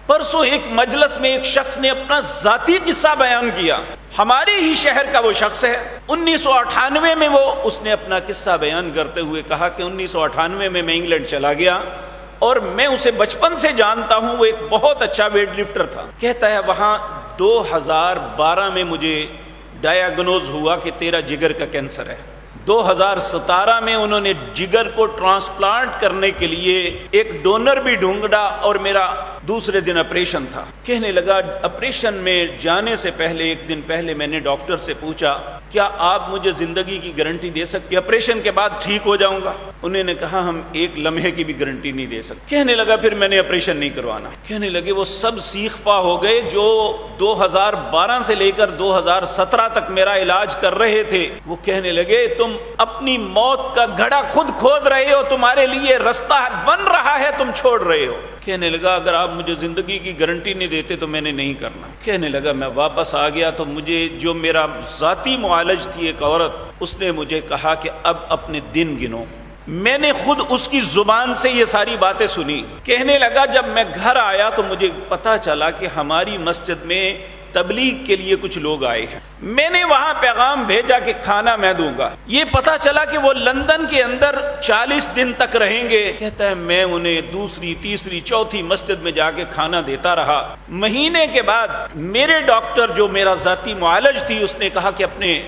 پرسوں ایک مجلس میں ایک شخص نے اپنا ذاتی قصہ بیان کیا، ہمارے ہی شہر کا وہ شخص ہے۔ 1998 میں اس نے اپنا قصہ بیان کرتے ہوئے کہا کہ 1998 میں انگلینڈ چلا گیا اور میں اسے بچپن سے جانتا ہوں، وہ ایک بہت اچھا ویٹ لفٹر تھا۔ کہتا ہے وہاں 2012 میں مجھے ڈایاگنوز ہوا کہ تیرا جگر کا کینسر ہے۔ 2017 میں انہوں نے جگر کو ٹرانسپلانٹ کرنے کے لیے ایک ڈونر بھی ڈھونڈا اور میرا دوسرے دن آپریشن تھا۔ کہنے لگا آپریشن میں جانے سے پہلے ایک دن پہلے میں نے ڈاکٹر سے پوچھا کیا آپ مجھے زندگی کی گارنٹی دے سکتے، آپریشن کے بعد ٹھیک ہو جاؤں گا؟ انہوں نے کہا ہم ایک لمحے کی بھی گارنٹی نہیں دے سکتے۔ کہنے لگا پھر میں نے آپریشن نہیں کروانا۔ کہنے لگے وہ سب سیخ پا ہو گئے جو 2012 سے لے کر 2017 تک میرا علاج کر رہے تھے، وہ کہنے لگے تم اپنی موت کا گڑھا خود کھود رہے ہو، تمہارے لیے رستہ بن رہا ہے، تم چھوڑ رہے ہو۔ کہنے لگا اگر آپ مجھے زندگی کی گارنٹی نہیں دیتے تو میں نے نہیں کرنا۔ کہنے لگا میں واپس آ گیا تو مجھے جو میرا ذاتی معالج تھی ایک عورت، اس نے مجھے کہا کہ اب اپنے دن گنو۔ میں نے خود اس کی زبان سے یہ ساری باتیں سنی۔ کہنے لگا جب میں گھر آیا تو مجھے پتا چلا کہ ہماری مسجد میں تبلیغ کے لیے کچھ لوگ آئے ہیں، میں نے وہاں پیغام بھیجا کہ کھانا میں دوں گا۔ یہ پتا چلا کہ وہ لندن کے اندر 40 دن تک رہیں گے۔ کہتا ہے میں انہیں دوسری تیسری چوتھی مسجد میں جا کے کھانا دیتا رہا۔ مہینے کے بعد میرے ڈاکٹر جو میرا ذاتی معالج تھی اس نے کہا کہ اپنے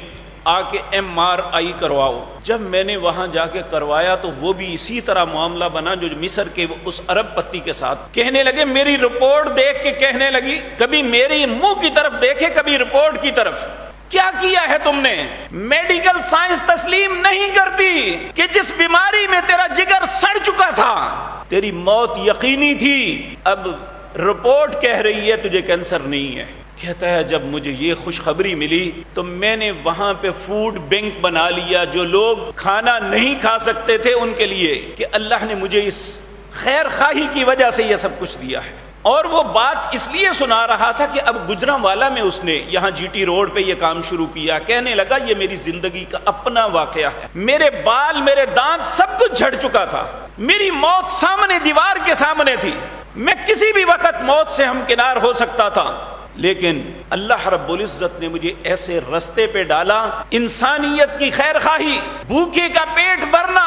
آ کے MRI کرواؤ۔ جب میں نے وہاں جا کے کروایا تو وہ بھی اسی طرح معاملہ بنا جو مصر کے اس عرب پتی کے ساتھ۔ کہنے لگے میری رپورٹ دیکھ کے کہنے لگی کبھی میری منہ کی طرف دیکھے کبھی رپورٹ کی طرف، کیا کیا ہے تم نے؟ میڈیکل سائنس تسلیم نہیں کرتی کہ جس بیماری میں تیرا جگر سڑ چکا تھا، تیری موت یقینی تھی، اب رپورٹ کہہ رہی ہے تجھے کینسر نہیں ہے۔ کہتا ہے جب مجھے یہ خوشخبری ملی تو میں نے وہاں پہ فوڈ بینک بنا لیا، جو لوگ کھانا نہیں کھا سکتے تھے ان کے لیے، کہ اللہ نے مجھے اس خیر خواہی کی وجہ سے یہ سب کچھ دیا ہے۔ اور وہ بات اس لیے سنا رہا تھا کہ اب گجرانوالہ میں اس نے یہاں GT روڈ پہ یہ کام شروع کیا۔ کہنے لگا یہ میری زندگی کا اپنا واقعہ ہے، میرے بال میرے دانت سب کچھ جھڑ چکا تھا، میری موت سامنے دیوار کے سامنے تھی، میں کسی بھی وقت موت سے ہمکنار ہو سکتا تھا، لیکن اللہ رب العزت نے مجھے ایسے رستے پہ ڈالا، انسانیت کی خیر خواہی، بھوکے کا پیٹ بھرنا،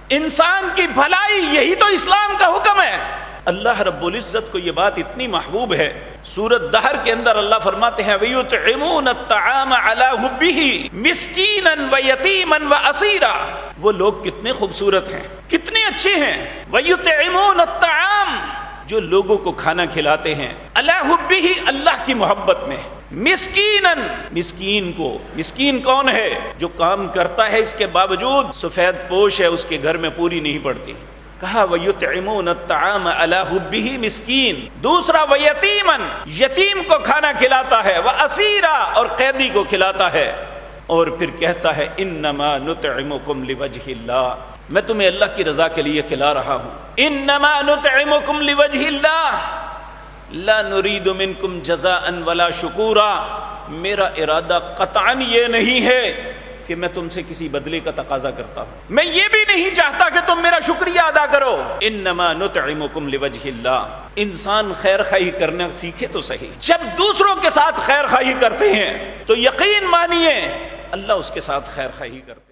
انسان کی بھلائی، یہی تو اسلام کا حکم ہے۔ اللہ رب العزت کو یہ بات اتنی محبوب ہے، سورۃ دہر کے اندر اللہ فرماتے ہیں وَيُطْعِمُونَ الطَّعَامَ عَلَىٰ حُبِّهِ مِسْكِينًا وَيَتِيمًا وَأَسِيرًا۔ وہ لوگ کتنے خوبصورت ہیں، کتنے اچھے ہیں۔ وَيُطْعِمُونَ الطَّعَامَ، جو لوگوں کو کھانا کھلاتے ہیں، عَلَىٰ حُبِّهِ، اللہ کی محبت میں، مسکینن، مسکین کو، مسکین کون ہے؟ جو کام کرتا ہے اس کے باوجود سفید پوش ہے، اس کے گھر میں پوری نہیں پڑتی۔ کہا وَيُطْعِمُونَ الطَّعَامَ عَلَىٰ حُبِّهِ مسکین۔ دوسرا وَيَتِيمًا، یتیم کو کھانا کھلاتا ہے، وَأَسِيرًا، اور قیدی کو کھلاتا ہے۔ اور پھر کہتا ہے انما نطعمکم لوجہ اللہ، میں تمہیں اللہ کی رضا کے لیے کھلا رہا ہوں۔ انما نطعمکم لوجہ اللہ لا نرید منکم جزاء ولا شکورا، میرا ارادہ قطعاً یہ نہیں ہے کہ میں تم سے کسی بدلے کا تقاضا کرتا ہوں، میں یہ بھی نہیں چاہتا کہ تم میرا شکریہ ادا کرو۔ انما نطعمکم لوجہ اللہ، انسان خیر خواہی کرنا سیکھے تو صحیح۔ جب دوسروں کے ساتھ خیر خواہی کرتے ہیں تو یقین مانیے اللہ اس کے ساتھ خیر خواہی کرتا ہے۔